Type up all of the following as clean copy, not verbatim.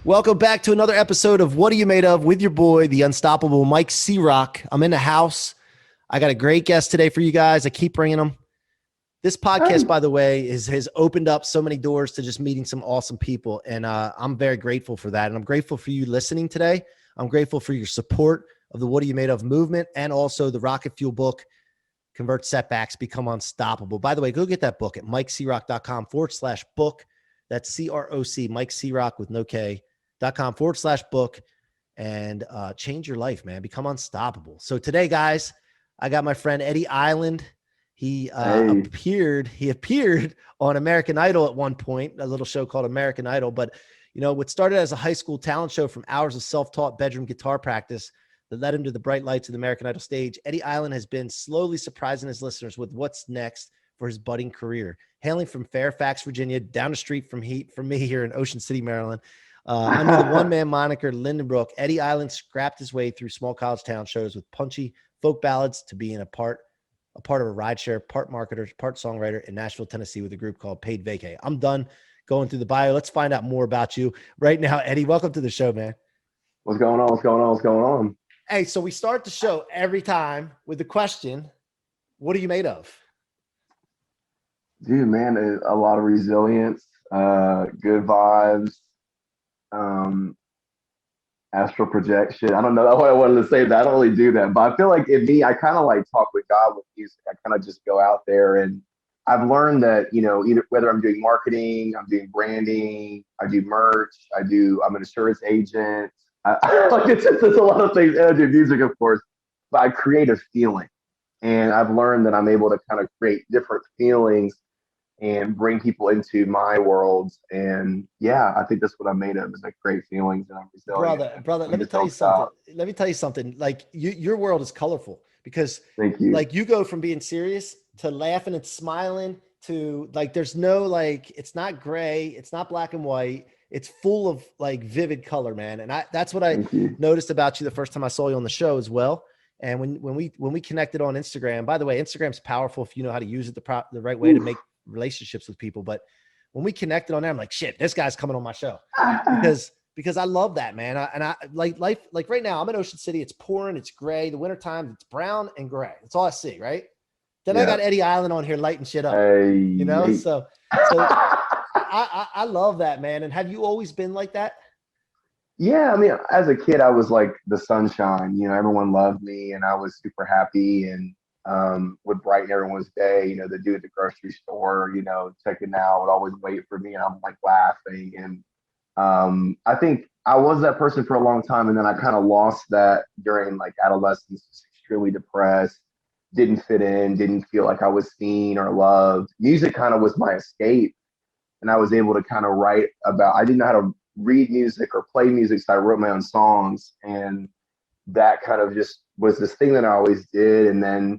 Welcome back to another episode of What Are You Made Of with your boy, the unstoppable Mike C-Roc. I'm in the house. I got a great guest today for you guys. I keep bringing them. This podcast, Hey, by the way, has opened up so many doors to just meeting some awesome people. And I'm very grateful for that. And I'm grateful for you listening today. I'm grateful for your support of the What Are You Made Of movement and also the Rocket Fuel book, Convert Setbacks, Become Unstoppable. By the way, go get that book at mikecroc.com/book. That's CROC, Mike C-Roc with no K.com/book, and change your life, man. Become unstoppable. So today, guys, I got my friend Eddie Island. He hey, appeared on American Idol at one point, a little show called American Idol. But what started as a high school talent show from hours of self-taught bedroom guitar practice that led him to the bright lights of the American Idol stage, Eddie Island has been slowly surprising his listeners with what's next for his budding career. Hailing from Fairfax, Virginia, down the street from me here in Ocean City, Maryland, under the one-man moniker Lindenbrook, Eddie Island scrapped his way through small college town shows with punchy folk ballads to being a part of a rideshare, part marketer, part songwriter in Nashville, Tennessee with a group called Paid Vacay. I'm done going through the bio. Let's find out more about you right now. Eddie, welcome to the show, man. what's going on? What's going on? What's going on? Hey, so we start the show every time with the question, what are you made of? Dude, man, a lot of resilience, good vibes, um, astral projection. I don't know what I wanted to say that. I don't really do that, but I feel like in me, I kind of like talk with God with music. I kind of just go out there and I've learned that, either whether I'm doing marketing, I'm doing branding, I do merch, I'm an insurance agent. Like it's a lot of things. And I do music, of course, but I create a feeling. And I've learned that I'm able to kind of create different feelings and bring people into my world. And yeah, I think that's what I'm made of is like great feelings and I'm resilient Brother, and I let me just tell you don't something. stop. Let me tell you something. Like your world is colorful because Thank you. like you go from being serious to laughing and smiling to like, there's no, like, it's not gray. It's not black and white. It's full of like vivid color, man. And that's what I Thank you. noticed about you the first time I saw you on the show as well. And when we connected on Instagram, by the way, Instagram's powerful if you know how to use it the right way to Oof. make relationships with people. But when we connected on there, I'm like, shit, this guy's coming on my show because I love that, man. I like life. Like right now, I'm in Ocean City. It's pouring. It's gray. The wintertime, it's brown and gray. That's all I see, right? Then I Yeah. got Eddie Island on here lighting shit up, Hey, hey. So I love that, man. And have you always been like that? Yeah, I mean, as a kid, I was like the sunshine. Everyone loved me, and I was super happy and would brighten everyone's day. The dude at the grocery store, checking out, would always wait for me, and I'm like laughing. And I think I was that person for a long time, and then I kind of lost that during like adolescence. Just extremely depressed, didn't fit in, didn't feel like I was seen or loved. Music kind of was my escape, and I was able to kind of write about. I didn't know how to read music or play music, so I wrote my own songs, and that kind of just was this thing that I always did. And then,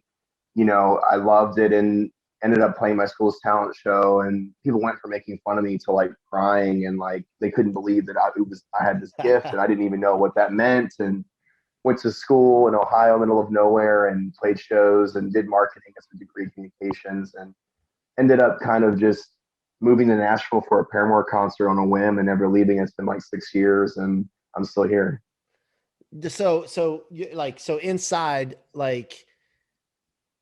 I loved it and ended up playing my school's talent show, and people went from making fun of me to like crying and like they couldn't believe that I had this gift and I didn't even know what that meant. And went to school in Ohio, middle of nowhere, and played shows and did marketing as a degree in communications, and ended up kind of just moving to Nashville for a Paramore concert on a whim and never leaving. It's been like 6 years and I'm still here. So you like, so inside, like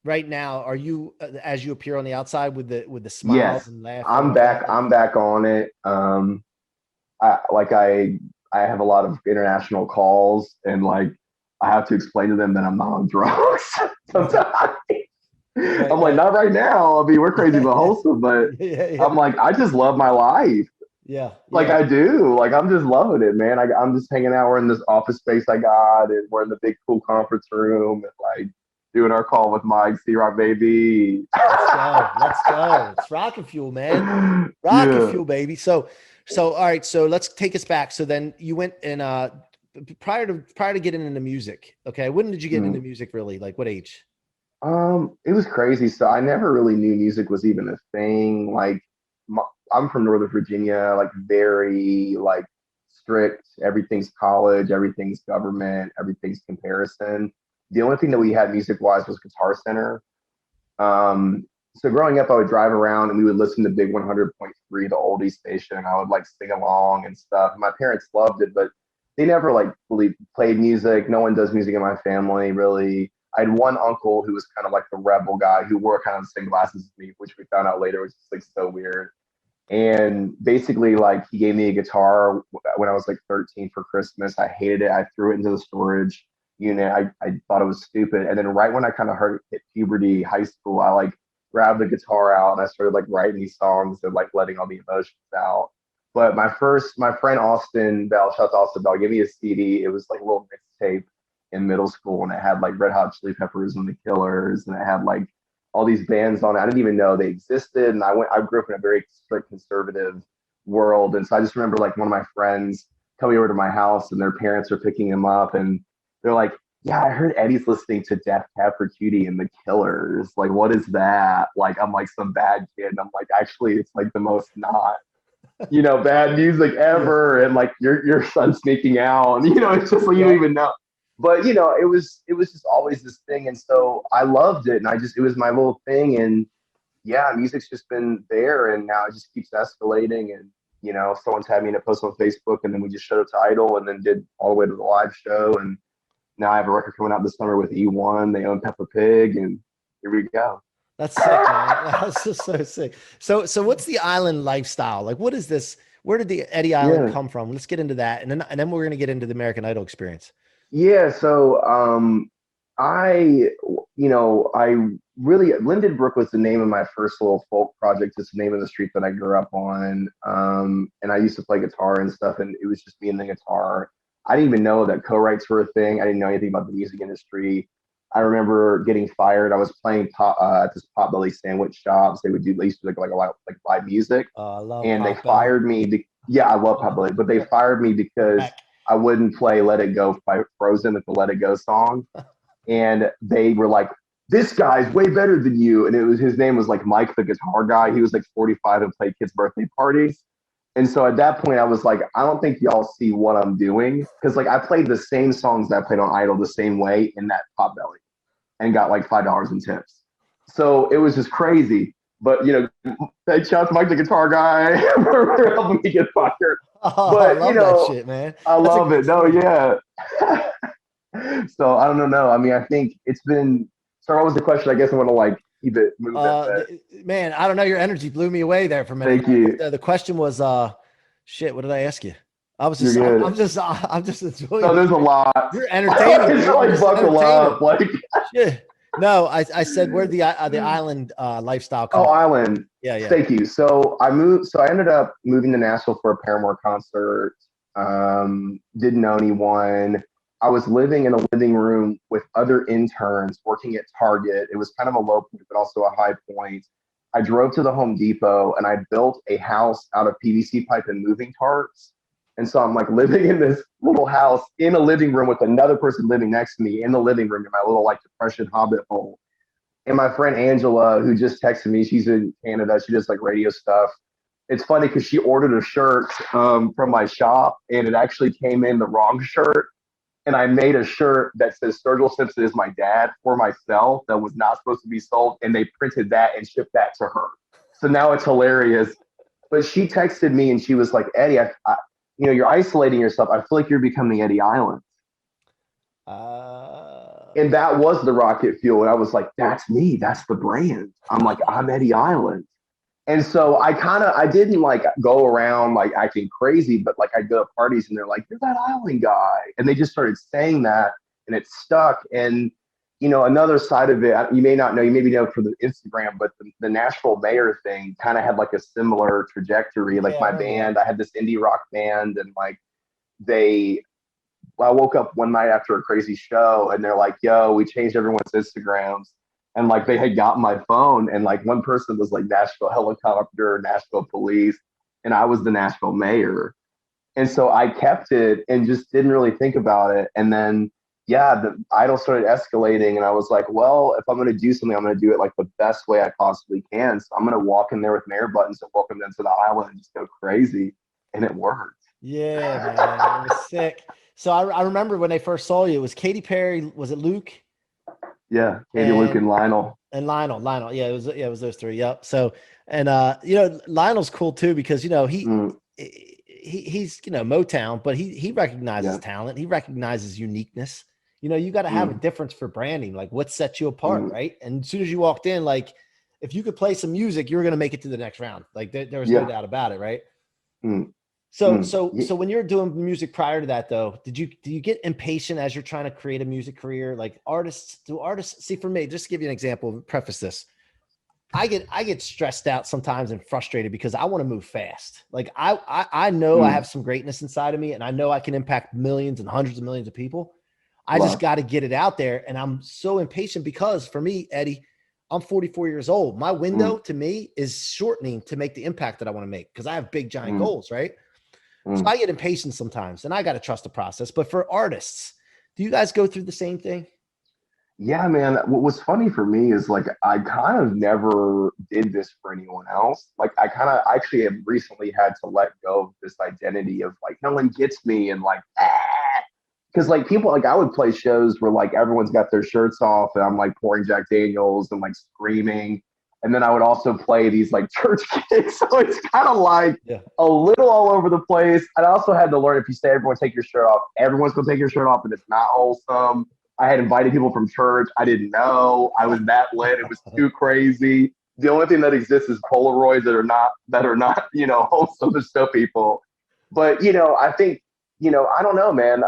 right now, are you as you appear on the outside with the smiles Yes, and laughing I'm and all back. that? Like, I'm back on it. I like I have a lot of international calls and like I have to explain to them that I'm not on drugs. Sometimes right, I'm like, right. not right now. I mean, we're crazy but wholesome, but Yeah. I'm like, I just love my life. Yeah, Like yeah. I do. Like I'm just loving it, man. I'm just hanging out. We're in this office space I got, and we're in the big cool conference room, and like doing our call with Mike C-Roc, baby. Let's go. Let's go. It's rocket fuel, man. Rocket Yeah. fuel, baby. So all right. So let's take us back. So then you went and prior to getting into music. Okay. When did you get into Mm. music really? Like what age? It was crazy. So I never really knew music was even a thing. Like, my, I'm from Northern Virginia, like very like strict. Everything's college, everything's government, everything's comparison. The only thing that we had music wise was Guitar Center. Um, So growing up, I would drive around and we would listen to Big 100.3, the oldie station, and I would like sing along and stuff. My parents loved it, but they never like really played music. No one does music in my family, really. I had one uncle who was kind of like the rebel guy who wore kind of the same glasses as me, which we found out later was just like so weird. And basically, like he gave me a guitar when I was like 13 for Christmas. I hated it. I threw it into the storage unit. I thought it was stupid. And then right when I kind of hit puberty, high school, I like grabbed the guitar out and I started like writing these songs and like letting all the emotions out. But my friend Austin Bell, shout out to Austin Bell, gave me a CD. It was like a little mixtape in middle school, and it had like Red Hot Chili Peppers and the Killers, and it had like all these bands on it. I didn't even know they existed. And I grew up in a very strict conservative world. And so I just remember like one of my friends coming over to my house and their parents are picking him up and they're like, yeah, I heard Eddie's listening to Death Cab for Cutie and the Killers. Like, what is that? Like, I'm like some bad kid. And I'm like, actually, it's like the most not, bad music ever. And like your son's sneaking out. And, it's just like you don't even know. But it was just always this thing. And so I loved it. And it was my little thing. And yeah, music's just been there. And now it just keeps escalating. And, someone's had me in a post on Facebook and then we just showed up to Idol and then did all the way to the live show. And now I have a record coming out this summer with E1. They own Peppa Pig, and here we go. That's sick, man. That's just so sick. So what's the island lifestyle? Like, what is this? Where did the Eddie Island Yeah. come from? Let's get into that. And then we're going to get into the American Idol experience. Yeah. So I really, Linden Brook was the name of my first little folk project. It's the name of the street that I grew up on. And I used to play guitar and stuff, and it was just me and the guitar. I didn't even know that co-writes were a thing. I didn't know anything about the music industry. I remember getting fired. I was playing at this Potbelly sandwich shops. They used to do like a lot like live music, I love and they Potbelly. fired me. Yeah, I love Potbelly, but they fired me because Back. I wouldn't play "Let It Go" by Frozen with the "Let It Go" song, and they were like, "This guy's way better than you." And his name was like Mike, the guitar guy. He was like 45 and played kids' birthday parties. And so at that point, I was like, I don't think y'all see what I'm doing. Cause like I played the same songs that I played on Idol the same way in that Potbelly and got like $5 in tips. So it was just crazy. But, thanks shout out to Mike, the guitar guy, for helping me get fired. Oh, I But, love that shit, man. I That's a love great it. No, story. yeah. So I don't know. I mean, I think it's been, so what was the question? I guess I want to like keep it moving. But Man, I don't know. Your energy blew me away there for a minute. thank you. The question was, shit. What did I ask you? I was You're just, good. I'm just No, enjoying. there's a lot. You're entertaining, It's dude. You're like just buckle entertaining. up. Like, Shit. No, I said where the island lifestyle oh, come from. Island. Yeah, yeah. Thank you. So I moved. So I ended up moving to Nashville for a Paramore concert. Didn't know anyone. I was living in a living room with other interns working at Target. It was kind of a low point, but also a high point. I drove to the Home Depot and I built a house out of PVC pipe and moving tarps. And so I'm like living in this little house in a living room with another person living next to me in the living room in my little like depression hobbit hole. And my friend Angela, who just texted me, she's in Canada. She does like radio stuff. It's funny because she ordered a shirt from my shop and it actually came in the wrong shirt. And I made a shirt that says Sturgill Simpson is my dad for myself that was not supposed to be sold. And they printed that and shipped that to her. So now it's hilarious. But she texted me and she was like, Eddie, you're isolating yourself. I feel like you're becoming Eddie Island. And that was the rocket fuel. And I was like, that's me. That's the brand. I'm like, I'm Eddie Island. And so I didn't like go around like acting crazy, but like I'd go to parties and they're like, you're that island guy. And they just started saying that and it stuck. And, another side of it, you may not know, you maybe know from the Instagram, but the Nashville Mayor thing kind of had like a similar trajectory. Like Yeah, I my remember band, that. I had this indie rock band and like I woke up one night after a crazy show and they're like, yo, we changed everyone's Instagrams. And like they had gotten my phone and like one person was like Nashville helicopter, Nashville police, and I was the Nashville mayor. And so I kept it and just didn't really think about it. And then, yeah, the idol started escalating and I was like, well, if I'm going to do something, I'm going to do it like the best way I possibly can. So I'm going to walk in there with mayor buttons and welcome them to the island and just go crazy. And it worked. Yeah, man. It was sick. So I remember when they first saw you, it was Katy Perry. Was it Luke? Yeah, Katie, Luke, and and Lionel. Lionel. Yeah, it was those three. Yep. So, and Lionel's cool too because Mm, he's Motown, but he recognizes yeah. talent. He recognizes uniqueness. You got to have a Mm, difference for branding. Like what sets you apart, mm, right? And as soon as you walked in, like if you could play some music, you were going to make it to the next round. Like there was no yeah. doubt about it, right? Mm, So mm, so ye- so when you're doing music prior to that though, do you get impatient as you're trying to create a music career? Like artists see for me, just to give you an example, preface this. I get stressed out sometimes and frustrated because I want to move fast. Like I know I mm, have some greatness inside of me and I know I can impact millions and hundreds of millions of people. I just love. got to get it out there. And I'm so impatient because for me, Eddie, I'm 44 years old. My window Mm, to me is shortening to make the impact that I want to make because I have big giant mm, goals, right? So mm. I get impatient sometimes and I got to trust the process. But for artists, do you guys go through the same thing? Yeah, man. What was funny for me is like I kind of never did this for anyone else. Like I kind of actually have recently had to let go of this identity of like no one gets me and like because like people like I would play shows where like everyone's got their shirts off and I'm like pouring Jack Daniels and like screaming. And then I would also play these like church gigs. So it's kind of like Yeah. a little all over the place. And I also had to learn if you say everyone take your shirt off, everyone's gonna take your shirt off and it's not wholesome. I had invited people from church. I didn't know. I was that lit. It was too crazy. The only thing that exists is Polaroids that are not, wholesome to show people. But I think, I don't know, man.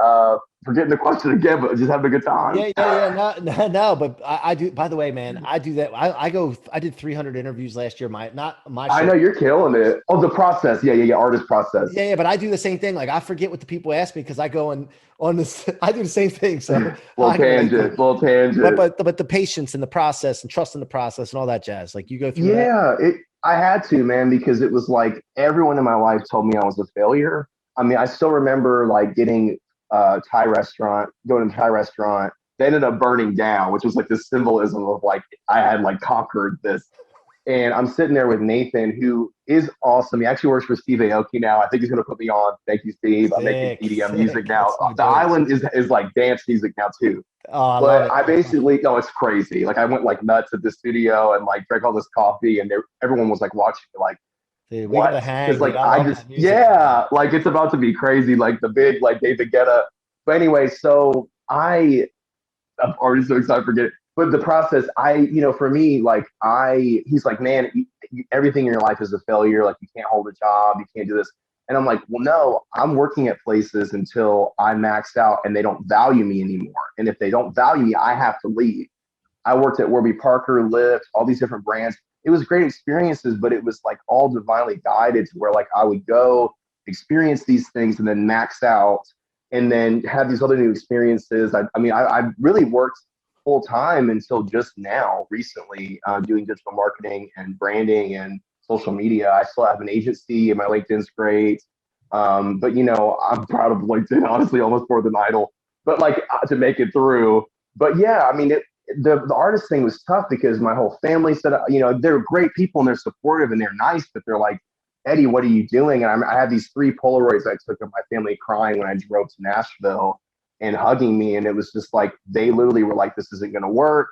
Forgetting the question again, but just having a good time. Yeah. No. But I do. By the way, man, I do that. I did 300 interviews last year. Not my I show. know you're killing it. Oh, the process. Yeah, yeah, yeah. Artist process. Yeah. But I do the same thing. Like I forget what the people ask me because I go on this. I do the same thing. So Little I can relate to it. tangent. Little But tangent. but but the patience and the process and trusting the process and all that jazz. Like you go through that. Yeah, I had to, man, because it was like everyone in my life told me I was a failure. I mean, I still remember like getting going to Thai restaurant. They ended up burning down, which was like this symbolism of like I had like conquered this. And I'm sitting there with Nathan, who is awesome. He actually works for Steve Aoki now. I think he's gonna put me on. Thank you, Steve. I'm making EDM music Sick. now. That's my The dude. island is like dance music now too. Oh, I love But it. I That's my basically, no, it's crazy. Like I went like nuts at the studio and like drank all this coffee, and everyone was like watching me, like, dude. We what? gotta hang, Because dude. like I I love just, that music, man. yeah, like it's about to be crazy. Like the big like David Guetta. But anyway, so I'm already so excited for it. But the process, for me, like he's like, man, everything in your life is a failure. Like you can't hold a job, you can't do this. And I'm like, well, no, I'm working at places until I max out and they don't value me anymore. And if they don't value me, I have to leave. I worked at Warby Parker, Lyft, all these different brands. It was great experiences, but it was like all divinely guided to where like I would go experience these things and then max out and then have these other new experiences. I really worked full time until just now, recently, doing digital marketing and branding and social media. I still have an agency and my LinkedIn's great. But I'm proud of LinkedIn, honestly, almost more than Idol, but like to make it through. But yeah, I mean, the artist thing was tough because my whole family said, they're great people and they're supportive and they're nice, but they're like, Eddie, what are you doing? And I had these 3 Polaroids I took of my family crying when I drove to Nashville and hugging me. And it was just like, they literally were like, this isn't going to work.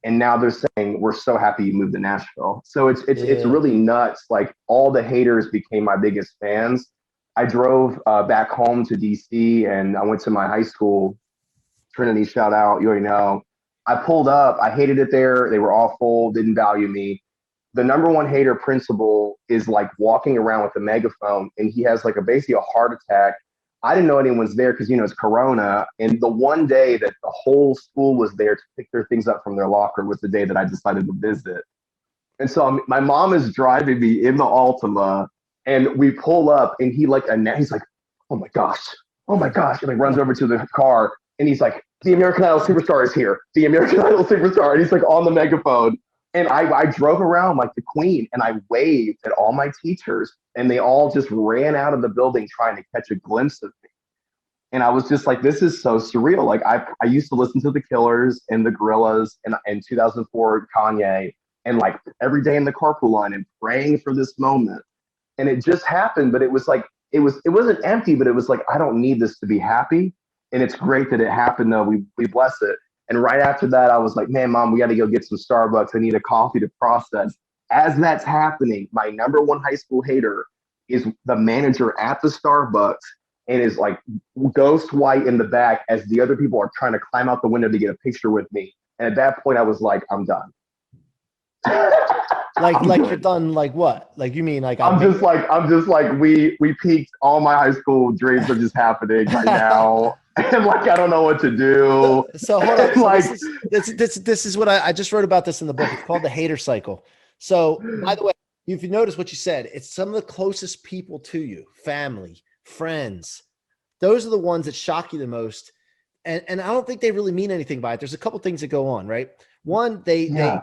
And now they're saying, we're so happy you moved to Nashville. So it's Yeah. really nuts. Like all the haters became my biggest fans. I drove back home to DC and I went to my high school, Trinity, shout out, you already know. I pulled up, I hated it there. They were awful, didn't value me. The number one hater principal is like walking around with a megaphone and he has like basically a heart attack. I didn't know anyone's there because it's Corona. And the one day that the whole school was there to pick their things up from their locker was the day that I decided to visit. And so my mom is driving me in the Altima and we pull up and he's like, oh my gosh, oh my gosh. And he runs over to the car and he's like, the American Idol superstar is here. The American Idol superstar. And he's like on the megaphone. And I drove around like the queen and I waved at all my teachers and they all just ran out of the building trying to catch a glimpse of me. And I was just like, this is so surreal. Like I used to listen to the Killers and the Gorillas and 2004 Kanye and like every day in the carpool line and praying for this moment. And it just happened, but it was like it wasn't empty, but it was like I don't need this to be happy. And it's great that it happened though. We bless it. And right after that, I was like, man, mom, we got to go get some Starbucks. I need a coffee to process. As that's happening, my number one high school hater is the manager at the Starbucks and is like ghost white in the back as the other people are trying to climb out the window to get a picture with me. And at that point, I was like, I'm done. Like you're done. Like what? Like you mean like I'm just like we peaked. All my high school dreams are just happening right now, and like I don't know what to do. So hold on. And, So like this is what I just wrote about this in the book. It's called the hater cycle. So by the way, if you notice what you said, it's some of the closest people to you, family, friends. Those are the ones that shock you the most. And I don't think they really mean anything by it. There's a couple things that go on, right? One, they're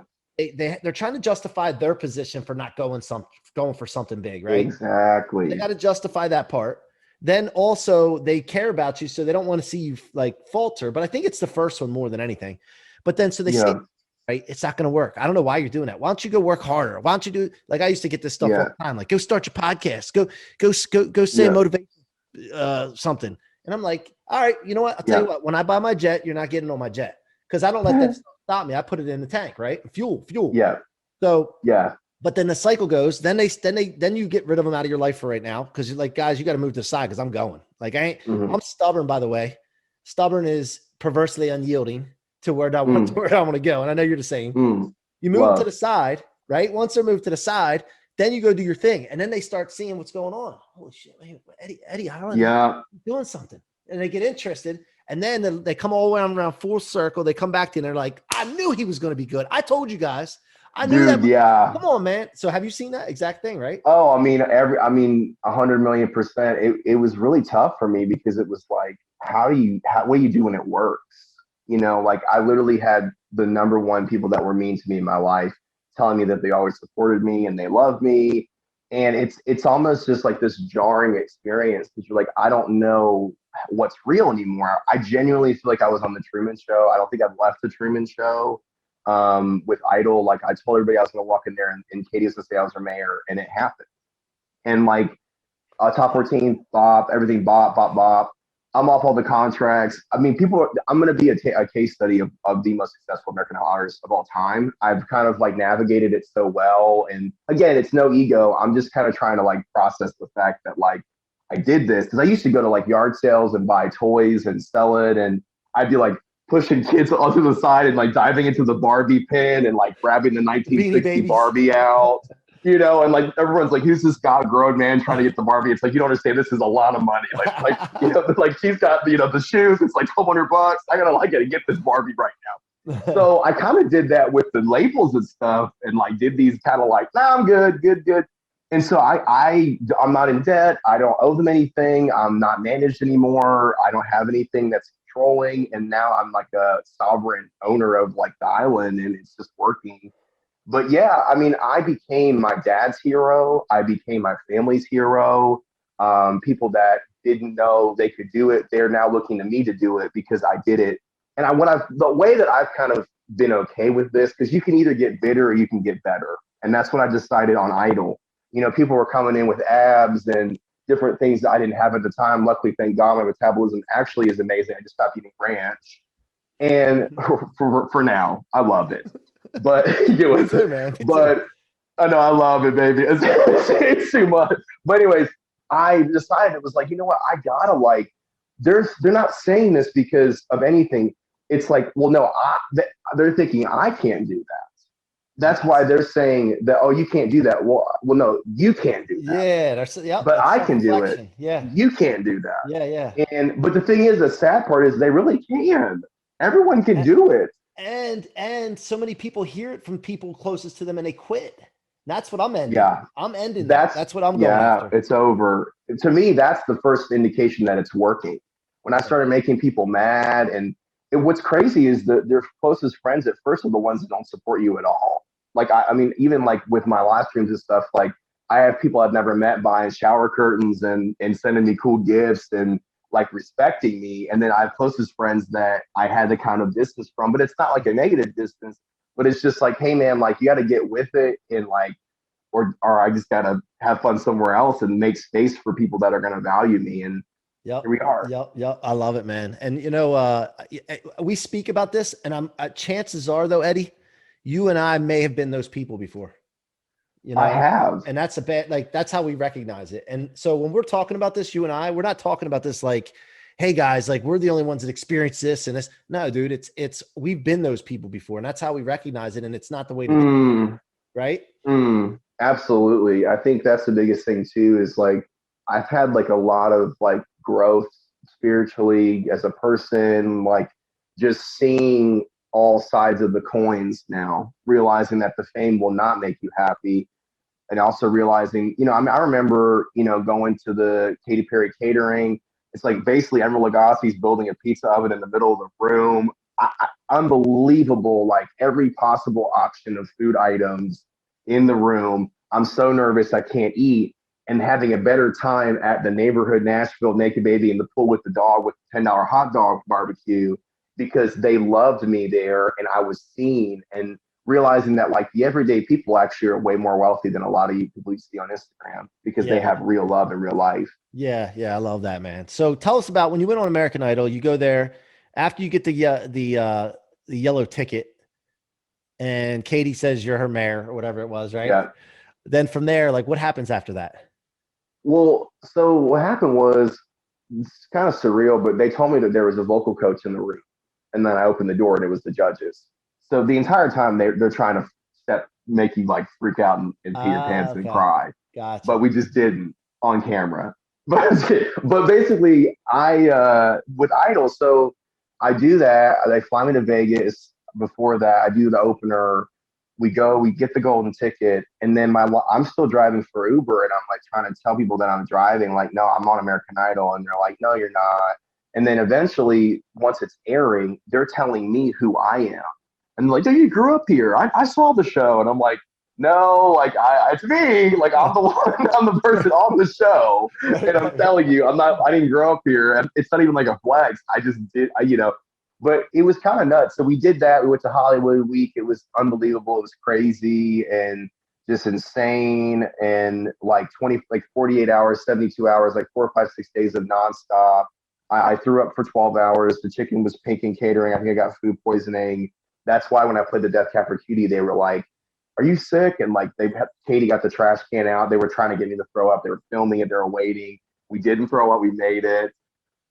trying to justify their position for not going for something big, right? Exactly. They got to justify that part. Then also they care about you, so they don't want to see you like falter. But I think it's the first one more than anything. But then so they say, right, it's not going to work. I don't know why you're doing that. Why don't you go work harder? Why don't you do like I used to get this stuff all the time, like go start your podcast, go say motivation something. And I'm like, all right, you know what? I'll tell you what, when I buy my jet, you're not getting on my jet because I don't let that stop me. I put it in the tank, right? Fuel. Yeah. So but then the cycle goes, then you get rid of them out of your life for right now. Cause you're like, guys, you got to move to the side. Cause I'm going like, I'm stubborn, by the way. Stubborn is perversely unyielding to where I want to go. And I know you're the same. You move to the side, right? Once they're moved to the side, then you go do your thing. And then they start seeing what's going on. Holy shit, man, Eddie, I don't know. Doing something. And they get interested. And then they come all the way around full circle. They come back to you and they're like, I knew he was going to be good. I told you guys. I knew that. Come on, man. So have you seen that exact thing, right? Oh, I mean, 100,000,000%. It was really tough for me because it was like, what do you do when it works? You know, like I literally had the number one people that were mean to me in my life telling me that they always supported me and they loved me. And it's almost just like this jarring experience because you're like, I don't know what's real anymore. I genuinely feel like I was on the Truman Show. I don't think I've left the Truman Show with Idol. Like I told everybody I was going to walk in there and Katie was going to say I was her mayor, and it happened. And like top 14, bop, everything bop. I'm off all the contracts. I mean, I'm going to be a case study of the most successful American Idol artist of all time. I've kind of like navigated it so well. And again, it's no ego. I'm just kind of trying to like process the fact that like I did this because I used to go to like yard sales and buy toys and sell it. And I'd be like pushing kids onto the side and like diving into the Barbie pin and like grabbing the 1960 Barbie out. You know, and like everyone's like, who's this grown man trying to get the Barbie? It's like, you don't understand, this is a lot of money. Like you know, like she's got the shoes, it's like $1,200. I gotta like get this Barbie right now. So I kind of did that with the labels and stuff, and like did these kind of like, nah, I'm good. And so I'm not in debt. I don't owe them anything. I'm not managed anymore. I don't have anything that's controlling. And now I'm like a sovereign owner of like the island, and it's just working. But yeah, I mean, I became my dad's hero. I became my family's hero. People that didn't know they could do it, they're now looking to me to do it because I did it. And the way that I've kind of been okay with this, because you can either get bitter or you can get better. And that's when I decided on Idol. You know, people were coming in with abs and different things that I didn't have at the time. Luckily, thank God, my metabolism actually is amazing. I just stopped eating ranch. And for now, I love it. But but I know I love it, baby. It's too much. But anyways, I decided it was like, you know what? I gotta like, they're not saying this because of anything. It's like, well, no, they're thinking I can't do that. That's why they're saying that. Oh, you can't do that. Well, no, you can't do that. Yeah, but I can do it. Yeah, you can't do that. Yeah. But the thing is, the sad part is they really can. Everyone can do it. And so many people hear it from people closest to them and they quit. That's what I'm ending. Yeah. I'm ending that. That's what I'm going after. It's over. To me, that's the first indication that it's working. When I started making people mad, and what's crazy is that their closest friends at first are the ones that don't support you at all. Like, I mean, even like with my live streams and stuff, like I have people I've never met buying shower curtains and sending me cool gifts and like respecting me. And then I have closest friends that I had to kind of distance from, but it's not like a negative distance, but it's just like, hey man, like you got to get with it and like, or I just got to have fun somewhere else and make space for people that are going to value me. And Yep. Here we are. Yep. Yep. I love it, man. And we speak about this, and chances are though, Eddie, you and I may have been those people before, I have. and that's a bad, like, that's how we recognize it. And so when we're talking about this, you and I, we're not talking about this like, hey guys, like we're the only ones that experience this and this. No, dude, we've been those people before, and that's how we recognize it. And it's not the way to do it, Mm, right? absolutely. I think that's the biggest thing too, is like I've had like a lot of like growth spiritually as a person, like just seeing all sides of the coins now, realizing that the fame will not make you happy. And also realizing, I mean, I remember, going to the Katy Perry catering. It's like basically Emeril Lagasse's building a pizza oven in the middle of the room. Unbelievable, like every possible option of food items in the room. I'm so nervous I can't eat, and having a better time at the neighborhood Nashville Naked Baby in the pool with the dog with the $10 hot dog barbecue because they loved me there and I was seen, and realizing that like the everyday people actually are way more wealthy than a lot of you people you see on Instagram because they Yeah. have real love in real life. Yeah. Yeah. I love that, man. So tell us about when you went on American Idol, you go there after you get the yellow ticket and Katie says you're her mayor or whatever it was, right? Yeah. Then from there, like what happens after that? Well, so what happened was it's kind of surreal, but they told me that there was a vocal coach in the room. And then I opened the door and it was the judges. So the entire time they're trying to make you like freak out and pee your Ah, pants and okay. cry. But Gotcha. we just didn't on camera. But basically I with Idol, so I do that. They fly me to Vegas. Before that, I do the opener. We get the golden ticket, and then I'm still driving for Uber, and I'm like trying to tell people that I'm driving, like, no, I'm on American Idol, and they're like, no, you're not. And then eventually, once it's airing, they're telling me who I am, and they're like, dude, you grew up here. I saw the show, and I'm like, no, like it's me, like I'm the one, I'm the person on the show, Right, and I'm right, telling you, I didn't grow up here, and it's not even like a flex. I just did. But it was kind of nuts. So we did that. We went to Hollywood Week. It was unbelievable. It was crazy and just insane. And like 48 hours, 72 hours, like 4 or 5, 6 days of nonstop. I threw up for 12 hours. The chicken was pink in catering. I think I got food poisoning. That's why when I played the Death Cab for Cutie, they were like, "Are you sick?" And like Katie got the trash can out. They were trying to get me to throw up. They were filming it. They were waiting. We didn't throw up. We made it,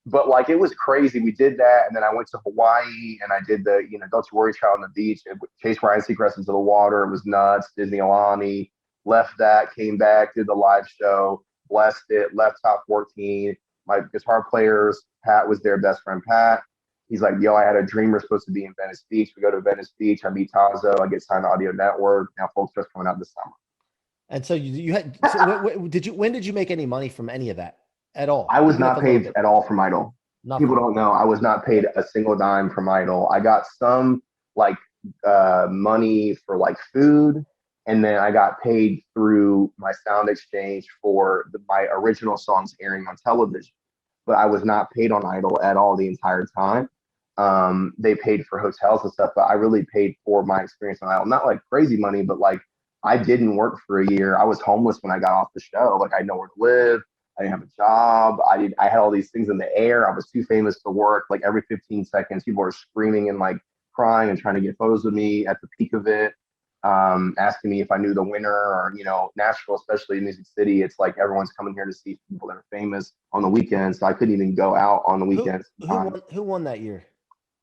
but like it was crazy. We did that, and then I went to Hawaii and I did the Don't You Worry Child on the beach. Chased Ryan Seacrest into the water. It was nuts. Disney Alani. Left that, came back, did the live show, blessed it, left top 14. My guitar players, Pat was their best friend, Pat. He's like, yo, I had a dream we're supposed to be in Venice Beach. We go to Venice Beach. I meet Tazo. I get signed to Audio Network. Now Folks Trust coming out this summer. And so you had, so when did you make any money from any of that at all? I was Even if not a little paid bit, at all from Idol. People nothing. don't know. I was not paid a single dime from Idol. I got some like money for like food, and then I got paid through my sound exchange for my original songs airing on television. But I was not paid on Idol at all the entire time. They paid for hotels and stuff, but I really paid for my experience on Idol. Not like crazy money, but like I didn't work for a year. I was homeless when I got off the show. Like I had nowhere to live. I didn't have a job. I had all these things in the air. I was too famous to work. Like every 15 seconds, people were screaming and like crying and trying to get photos of me at the peak of it, asking me if I knew the winner or, Nashville, especially Music City. It's like everyone's coming here to see people that are famous on the weekends. So I couldn't even go out on the Who weekends sometimes. who won that year?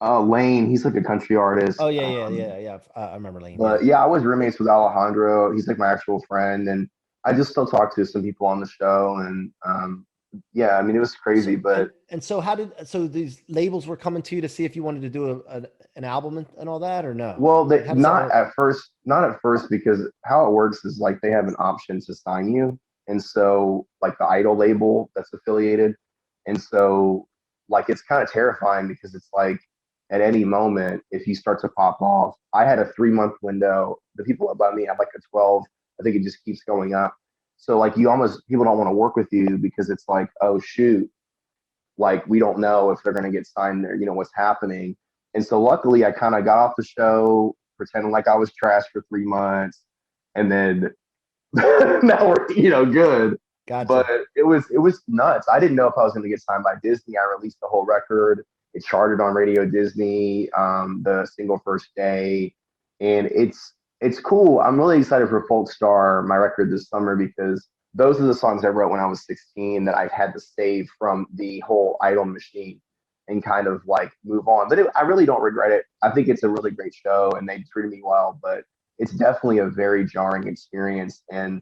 Lane, he's like a country artist. Oh yeah, yeah, yeah, yeah. I remember Lane. Yeah. But yeah, I was roommates with Alejandro. He's like my actual friend, and I just still talk to some people on the show. And yeah, I mean, it was crazy, So but and so so these labels were coming to you to see if you wanted to do an album and all that or no? well, Like how does that work? not at first, because how it works is like they have an option to sign you, and so like the Idol label that's affiliated, and so like it's kind of terrifying because it's like at any moment if you start to pop off. I had a 3 month window. The people above me have like a 12. I think it just keeps going up. So like people don't want to work with you because it's like, oh shoot, like we don't know if they're going to get signed there, what's happening. And so luckily I kind of got off the show pretending like I was trash for 3 months, and then now we're good. Gotcha. But it was nuts. I didn't know if I was going to get signed by Disney. I released the whole record. It charted on Radio Disney, the single first day, and it's cool. I'm really excited for Folk Star, my record this summer, because those are the songs I wrote when I was 16 that I had to save from the whole idol machine and kind of like move on. But I really don't regret it. I think it's a really great show and they treated me well, but it's definitely a very jarring experience. And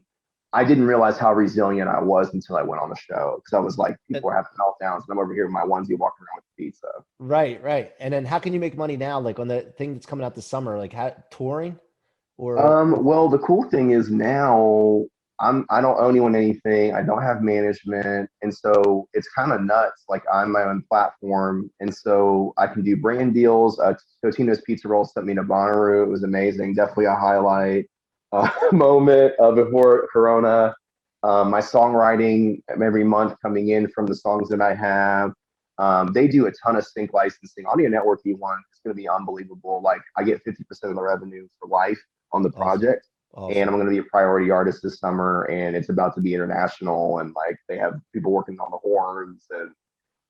I didn't realize how resilient I was until I went on the show because I was like, people are having meltdowns and I'm over here in my onesie walking around with pizza. Right, right. And then how can you make money now? Like on the thing that's coming out this summer, like how touring or Well, the cool thing is now I don't owe anyone anything. I don't have management, and so it's kind of nuts. Like I'm my own platform, and so I can do brand deals. Totino's Pizza Roll sent me to Bonnaroo. It was amazing. Definitely a highlight moment before Corona. My songwriting every month coming in from the songs that I have. They do a ton of sync licensing. Audio Network E1 is going to be unbelievable. Like I get 50% of the revenue for life on the awesome, project. And awesome. I'm going to be a priority artist this summer, and it's about to be international. And like they have people working on the horns, and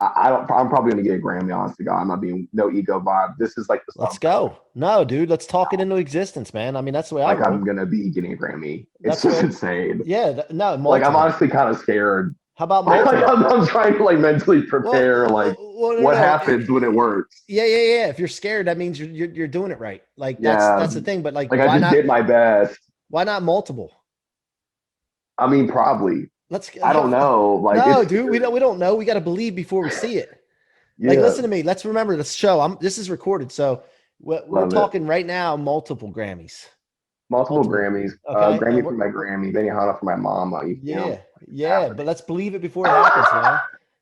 I don't. I'm probably going to get a Grammy. Honest to God, I'm not being no ego vibe. This is like the Let's song that I'm go. No, dude, let's talk it into existence, man. I mean, that's the way I like. I'm roll. going to be getting a Grammy. It's That's the just way. insane. Yeah, no, Like I'm multiple. honestly kind of scared. How about Like multiple? I'm trying to like mentally Well, prepare. Like no, what no. happens when it works? Yeah, yeah, yeah. If you're scared, that means you're doing it right. Like Yeah. that's the thing. But like, Like I just did my best. why not multiple? I mean, probably. Let's I don't know. Like no, it's dude. scary. We don't know. We got to believe before we see it. Like, Yeah. listen to me. Let's remember this show. This is recorded, so we're Love it. talking right now. Multiple Grammys, Multiple multiple. Grammys. Okay, and Grammy we're for my Grammy. Benihana for my mama. You know, yeah, it's yeah. But happening. let's believe it before it happens, man.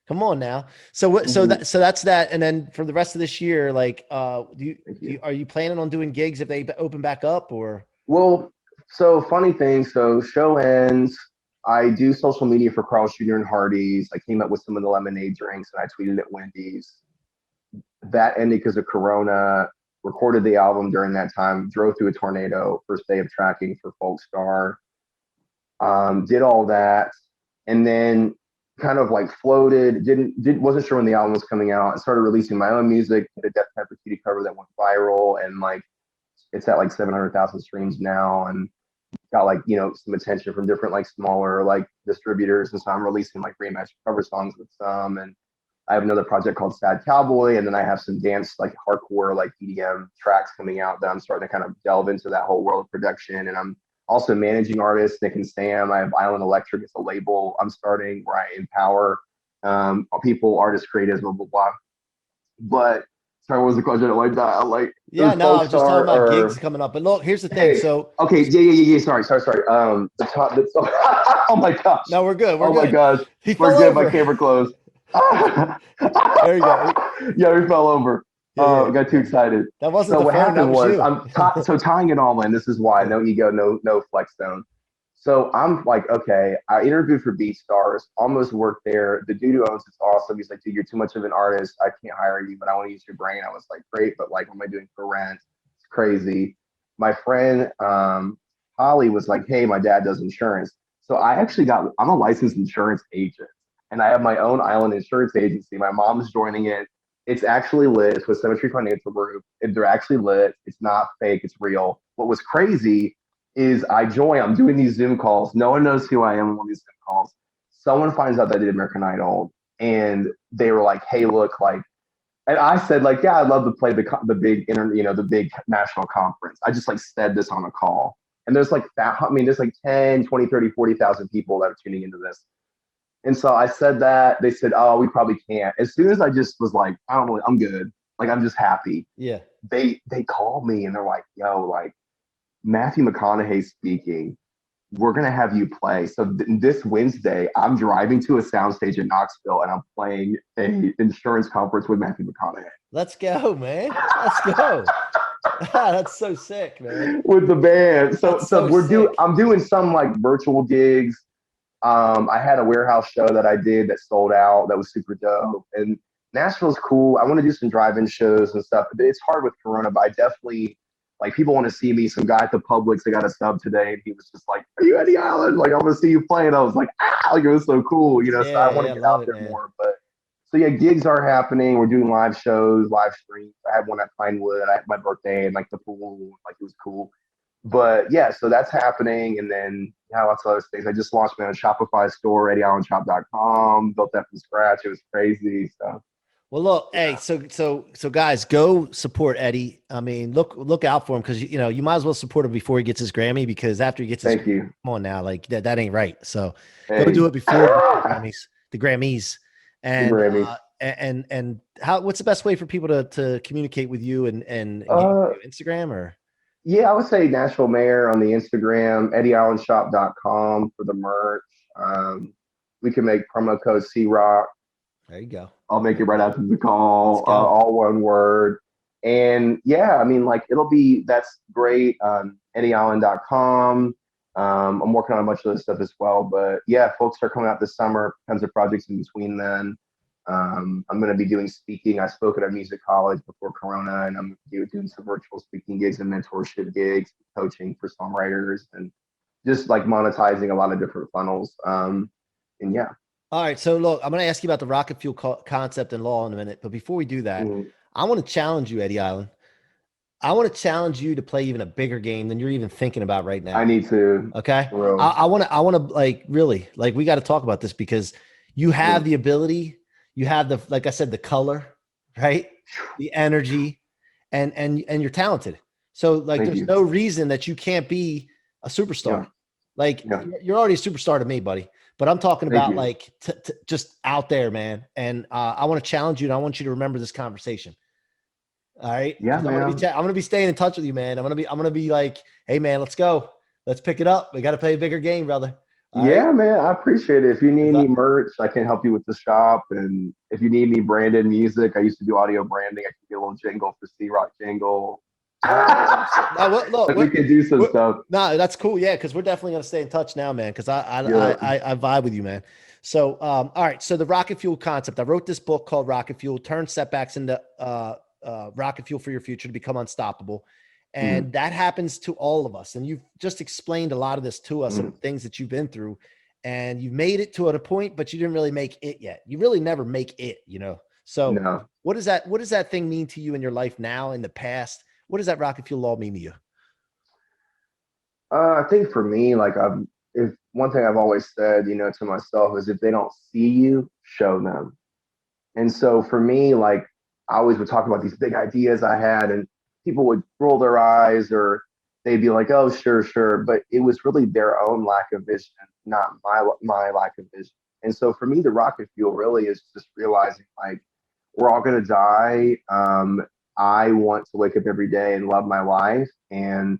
Come on now. So what? Mhm. So that's that. And then for the rest of this year, like, Thank you. are you planning on doing gigs if they open back up or? Well, so funny thing. So show ends. I do social media for Carl's Jr. and Hardee's. I came up with some of the lemonade drinks and I tweeted at Wendy's. That ended because of Corona. Recorded the album during that time. Drove through a tornado. First day of tracking for Folkstar. Did all that, and then kind of like floated. Didn't wasn't sure when the album was coming out. I started releasing my own music. Did a Death Pepper Cutie cover that went viral, and like it's at like 700,000 streams now, and got like some attention from different like smaller like distributors. And so I'm releasing like reimagined cover songs with some, and I have another project called Sad Cowboy, and then I have some dance like hardcore like EDM tracks coming out that I'm starting to kind of delve into that whole world of production. And I'm also managing artists, Nick and Sam. I have Island Electric. It's a label I'm starting where I empower people, artists, creatives, blah blah blah. But sorry, what was the question? Like that, like it Yeah, was no, I was just talking Folkstar about gigs or coming up. But look, here's the thing. hey, So, okay, yeah. Sorry. The top. Oh my gosh. no, we're good. We're Oh my good. gosh. He We're fell good. My over. camera closed. There you go. Yeah, we fell over. Yeah, yeah, I got too yeah. excited. That wasn't So the what phone. That happened was was you. so tying it all in. This is why Yeah. no ego, no flex zone. So I'm like, okay. I interviewed for BeatStars, almost worked there. The dude who owns it's awesome. He's like, dude, you're too much of an artist. I can't hire you, but I want to use your brain. I was like, great, but like, what am I doing for rent? It's crazy. My friend Holly was like, hey, my dad does insurance. So I'm a licensed insurance agent and I have my own island insurance agency. My mom's joining it. It's actually lit. It's with Symmetry Financial Group. They're actually lit. It's not fake. It's real. What was crazy is I'm doing these Zoom calls. No one knows who I am on these Zoom calls. Someone finds out that I did American Idol, and they were like, "Hey, look, like," and I said, like, "Yeah, I'd love to play the big the big national conference." I just like said this on a call, and there's like that. I mean, there's like 10, 20, 30, 40,000 people that are tuning into this. And so I said that. They said, "Oh, we probably can't." As soon as I just was like, "I don't know, I'm good. Like, I'm just happy." Yeah. They called me and they're like, "Yo, like Matthew McConaughey speaking. We're gonna have you play." So this Wednesday, I'm driving to a soundstage in Knoxville and I'm playing a insurance conference with Matthew McConaughey Let's go, man. Let's go. That's so sick, man. with the band. So That's so sick. I'm doing some like virtual gigs. I had a warehouse show that I did that sold out. That was super dope. And Nashville's cool. I want to do some drive-in shows and stuff. It's hard with Corona, but I definitely like people want to see me. Some guy at the Publix, I got a sub today, and he was just like, "Are you Eddie Island? Like, I want to see you play." And I was like, "Ah!" Like it was so cool, you know. So I Yeah, want yeah, to get love out it, there man. more. But so yeah, gigs are happening. We're doing live shows, live streams. I had one at Pinewood. I had my birthday and like the pool, like it was cool. But yeah, so that's happening. And then yeah, lots of other things. I just launched my own Shopify store, EddieAllenShop.com, built that from scratch. It was crazy. So Well, look, hey, yeah. so guys, go support Eddie. I mean, look out for him because you know you might as well support him before he gets his Grammy because after he gets his Thank you. come on now, like that ain't right. So go do Hey. it before he gets the Grammys, The and Grammys. and how what's the best way for people to communicate with you and get Uh you? Instagram or yeah, I would say Nashville Mayor on the Instagram, EddieAllenShop.com for the merch. We can make promo code C-Roc. there you go. I'll make it There you right go. after the Let's call, go. all one word. And yeah, I mean, like that's great. EddieAllen.com. I'm working on a bunch of this stuff as well. But yeah, folks are coming out this summer, tons of projects in between then. I'm going to be doing speaking. I spoke at a music college before Corona, and I'm doing some virtual speaking gigs and mentorship gigs, coaching for songwriters, and just like monetizing a lot of different funnels. And yeah. All right, so look, I'm going to ask you about the rocket fuel concept and law in a minute, but before we do that, Mhm. I want to challenge you, Eddie Island. I want to challenge you to play even a bigger game than you're even thinking about right I now. need to, Okay. for real. I want to like really like we got to talk about this because you have Mhm. the ability, you have the like I said, the color, right? The energy, and you're talented. So like Thank there's you. no reason that you can't be a superstar. Yeah. Like Yeah. you're already a superstar to me, buddy. But I'm talking Thank about you. like just out there, man. And I want to challenge you and I want you to remember this conversation. All right. Yeah, Cause man. I'm going to be staying in touch with you, man. I'm going to be like, hey man, let's go. Let's pick it up. We got to play a bigger game, brother. All right. Yeah, man. I appreciate it. If you need 'Cause any merch, I can help you with the shop. And if you need any branded music, I used to do audio branding. I can get a little jingle for C-Roc jingle. Now, look, Like we could do some stuff. no, that's cool. Yeah. Cause we're definitely going to stay in touch now, man. Cause Yeah. I vibe with you, man. So, all right. So the rocket fuel concept, I wrote this book called Rocket Fuel, Turn Setbacks into, rocket fuel for your future to become unstoppable. Mhm. And that happens to all of us. And you've just explained a lot of this to us of Mhm. things that you've been through and you've made it to a point, but you didn't really make it yet. You really never make it, you know? So No. what does that thing mean to you in your life now, in the past? What does that rocket fuel law mean to you? I think for me, like if one thing I've always said, to myself is if they don't see you, show them. And so for me, like I always would talk about these big ideas I had, and people would roll their eyes or they'd be like, "Oh, sure, sure," but it was really their own lack of vision, not my lack of vision. And so for me, the rocket fuel really is just realizing like we're all gonna die. I want to wake up every day and love my life, and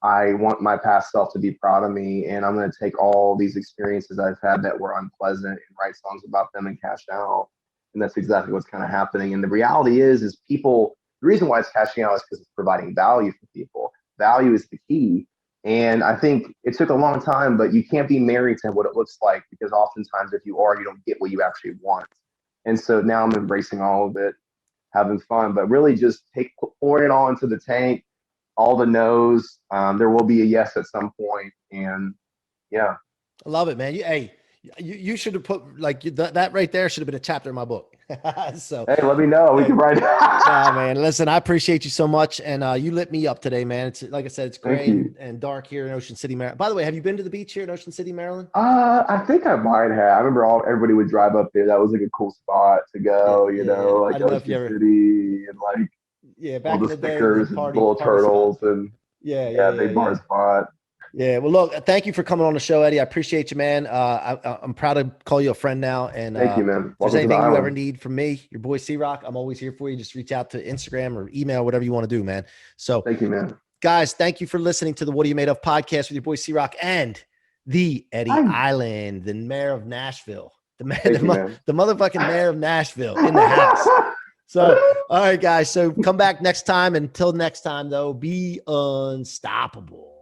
I want my past self to be proud of me, and I'm going to take all these experiences I've had that were unpleasant and write songs about them and cash out. And that's exactly what's kind of happening. And the reality is people. The reason why it's cashing out is because it's providing value for people. Value is the key. And I think it took a long time, but you can't be married to what it looks like because oftentimes if you are, you don't get what you actually want. And so now I'm embracing all of it, having fun, but really just pouring it all into the tank, all the no's. There will be a yes at some point, and yeah. I love it, man. Hey, you should have put like that right there should have been a chapter in my book. So, Hey, let me know. We hey, can write. nah, man. Listen, I appreciate you so much, and you lit me up today, man. It's like I said, it's Thank gray you. and dark here in Ocean City, Maryland. By the way, have you been to the beach here in Ocean City, Maryland? I think I might have. I remember everybody would drive up there. That was like a cool spot to Yeah, go. yeah. I Like don't know if you Ocean ever. City and like Yeah, all back the in the day, it was a stickers and little party spot. turtles and Yeah, yeah, yeah, yeah, big bar yeah. spot. Yeah. Well, look, thank you for coming on the show, Eddie. I appreciate you, man. I'm proud to call you a friend now. And Thank you, man. if there's Welcome to the anything you ever island. need from me, your boy C-Roc, I'm always here for you. Just reach out to Instagram or email, whatever you want to do, man. So, Thank you, man. guys, thank you for listening to the What Are You Made Of podcast with your boy C-Roc and the Eddie Hi. Island, the mayor of Nashville, Thank you, man. the motherfucking mayor of Nashville in the house. So, all right, guys. So come back next time. Until next time, though, be unstoppable.